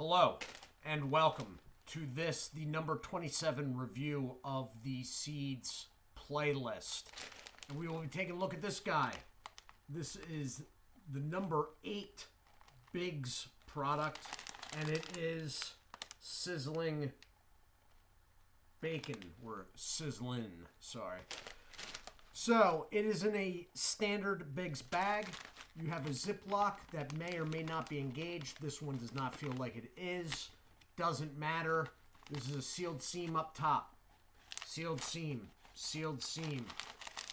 Hello, and welcome to this, the number 27 review of the Seeds playlist. And we will be taking a look at this guy. This is the number 8 BiGS product, and it is Sizzling Bacon, or Sizzlin, sorry. So, it is in a standard BiGS bag. You have a Ziploc that may or may not be engaged. This one does not feel like it is. Doesn't matter. This is a sealed seam up top. Sealed seam. Sealed seam.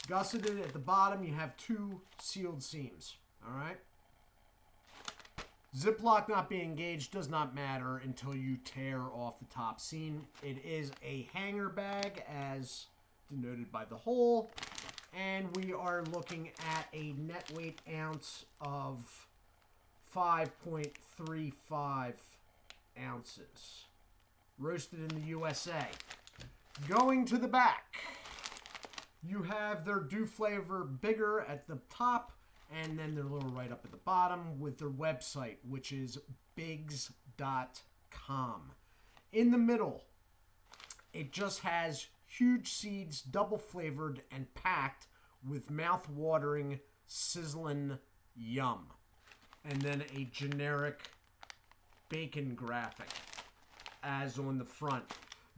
Gusseted at the bottom, you have 2 sealed seams. Alright? Ziploc not being engaged does not matter until you tear off the top seam. It is a hanger bag as denoted by the hole. And we are looking at a net weight ounce of 5.35 ounces. Roasted in the USA. Going to the back, you have their dew flavor bigger at the top, and then their little right up at the bottom with their website, which is BiGS.com. In the middle, it just has huge seeds, double flavored and packed with mouth-watering sizzling yum. And then a generic bacon graphic as on the front.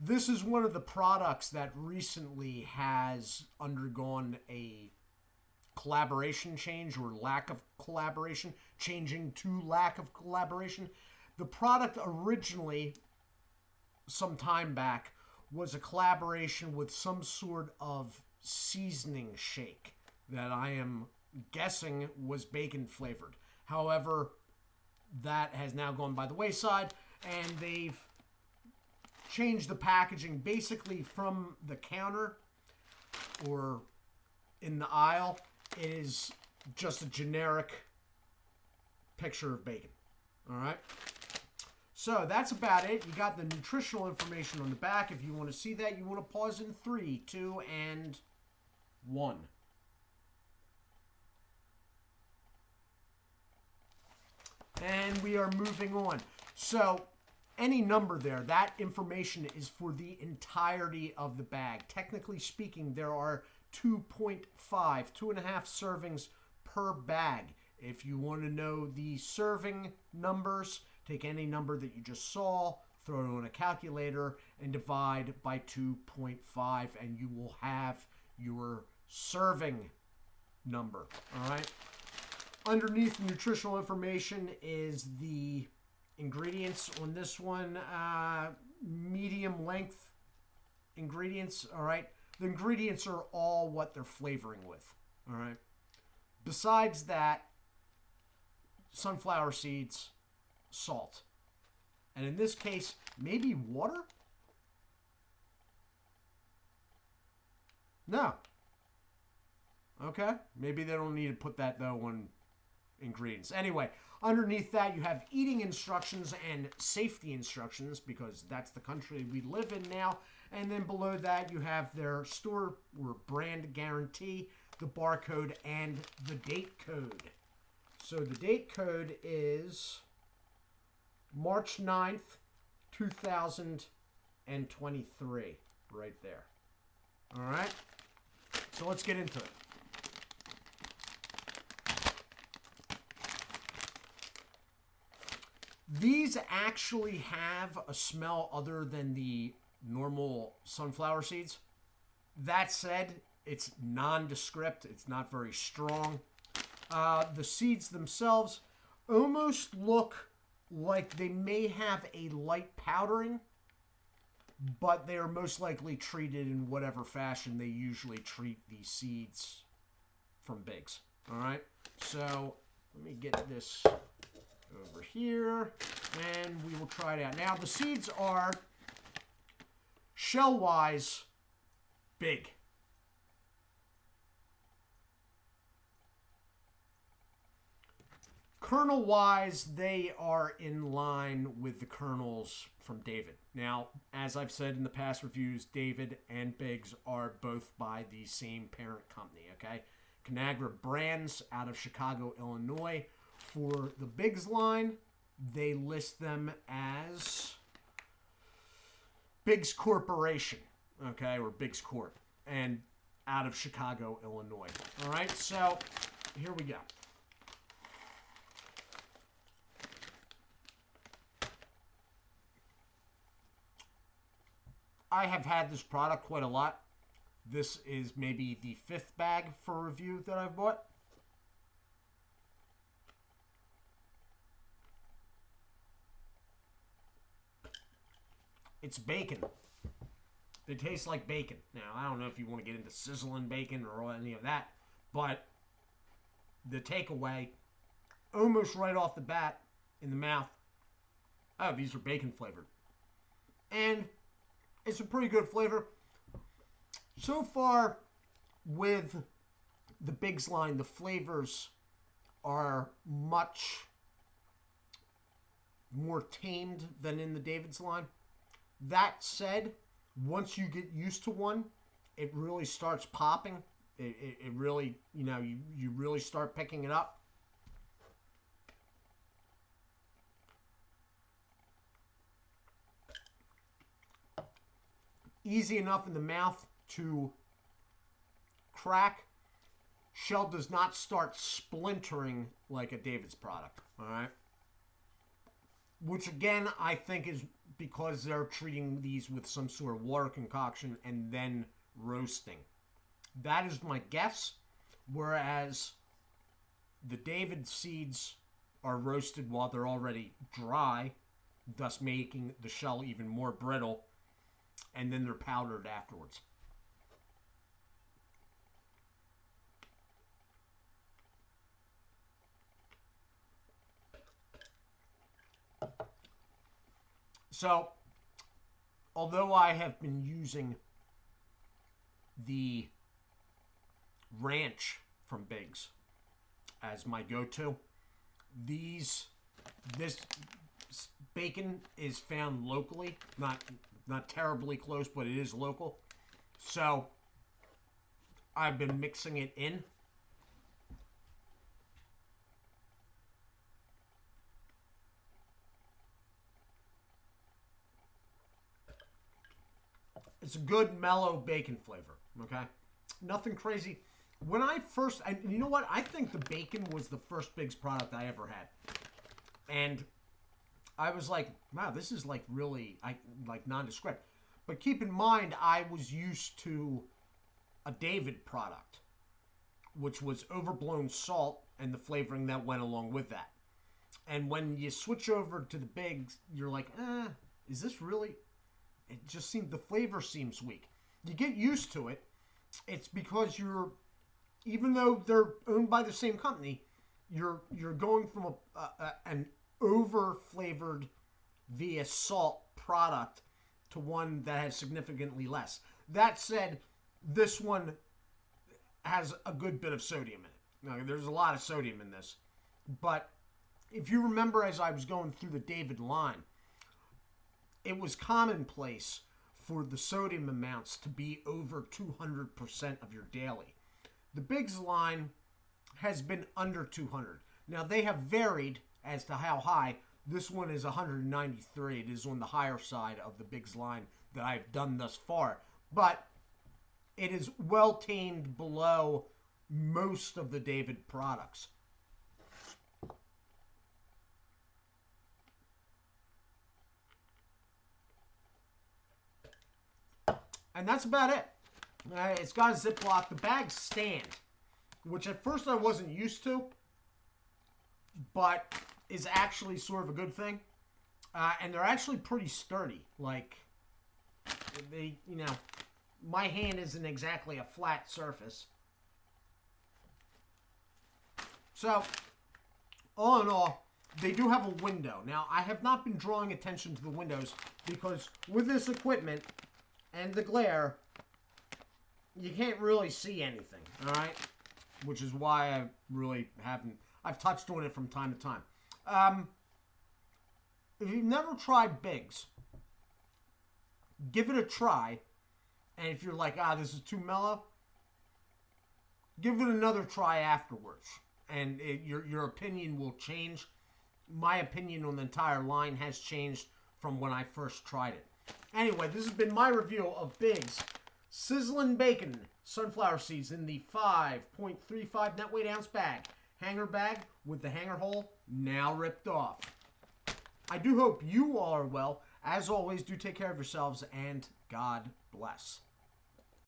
This is one of the products that recently has undergone a collaboration change or lack of collaboration, changing to lack of collaboration. The product originally, some time back, was a collaboration with some sort of seasoning shake that I am guessing was bacon flavored. However, that has now gone by the wayside, and they've changed the packaging basically from the counter or in the aisle. It is just a generic picture of bacon. All right. So that's about it. You got the nutritional information on the back. If you want to see that, you want to pause in 3, 2, and 1. And we are moving on. So any number there, that information is for the entirety of the bag. Technically speaking, there are 2.5 servings per bag. If you want to know the serving numbers, take any number that you just saw, throw it on a calculator, and divide by 2.5, and you will have your serving number. All right? Underneath the nutritional information is the ingredients on this one. Medium length ingredients. All right? The ingredients are all what they're flavoring with. All right? Besides that, sunflower seeds, salt, and in this case, maybe water? No. Okay. Maybe they don't need to put that, though, on ingredients. Anyway, underneath that, you have eating instructions and safety instructions, because that's the country we live in now. And then below that, you have their store or brand guarantee, the barcode, and the date code. So the date code is March 9th, 2023, right there. All right? So let's get into it. These actually have a smell other than the normal sunflower seeds. That said, it's nondescript. It's not very strong. The seeds themselves almost look like they may have a light powdering, but they are most likely treated in whatever fashion they usually treat these seeds from BiGS. All right, so let me get this over here, and we will try it out. Now, the seeds are shell-wise big. Kernel-wise, they are in line with the kernels from David. Now, as I've said in the past reviews, David and BiGS are both by the same parent company, okay? Conagra Brands out of Chicago, Illinois for the BiGS line, they list them as BiGS Corporation, okay, or BiGS Corp, and out of Chicago, Illinois. All right, so here we go. I have had this product quite a lot. This is maybe the 5th bag for review that I've bought. It's bacon. They taste like bacon. Now, I don't know if you want to get into Sizzlin bacon or any of that, but the takeaway, almost right off the bat in the mouth, oh, these are bacon flavored. And it's a pretty good flavor. So far, with the BiGS line, the flavors are much more tamed than in the David's line. That said, once you get used to one, it really starts popping. It really, you really start picking it up. Easy enough in the mouth to crack. Shell does not start splintering like a David's product, all right? Which again, I think is because they're treating these with some sort of water concoction and then roasting. That is my guess. Whereas the David seeds are roasted while they're already dry, thus making the shell even more brittle, and then they're powdered afterwards. So, although I have been using the ranch from BiGS as my go-to, this bacon is found locally, not terribly close, but it is local. So, I've been mixing it in. It's a good, mellow bacon flavor, okay? Nothing crazy. When I first, and you know what? I think the bacon was the first BiGS product I ever had. And I was like, wow, this is like really, nondescript. But keep in mind, I was used to a David product, which was overblown salt and the flavoring that went along with that. And when you switch over to the BiGS, you're like, is this really... It just seems, the flavor seems weak. You get used to it. It's because even though they're owned by the same company, you're going from an over-flavored via salt product to one that has significantly less. That said, this one has a good bit of sodium in it. Now, there's a lot of sodium in this. But if you remember, as I was going through the David line, it was commonplace for the sodium amounts to be over 200% of your daily. The BiGS line has been under 200. Now, they have varied as to how high. This one is 193. It is on the higher side of the BiGS line that I've done thus far. But it is well tamed below most of the David products. And that's about it. It's got a Ziploc. The bags stand, which at first I wasn't used to, but is actually sort of a good thing. And they're actually pretty sturdy. Like, my hand isn't exactly a flat surface. So, all in all, they do have a window. Now, I have not been drawing attention to the windows because with this equipment and the glare, you can't really see anything, all right? Which is why I really haven't... I've touched on it from time to time. If you've never tried BiGS, give it a try. And if you're like, this is too mellow, give it another try afterwards. And your opinion will change. my opinion on the entire line has changed from when I first tried it. Anyway, this has been my review of BiGS Sizzlin Bacon Sunflower Seeds in the 5.35 net weight ounce bag. Hanger bag with the hanger hole now ripped off. I do hope you all are well. As always, do take care of yourselves and God bless.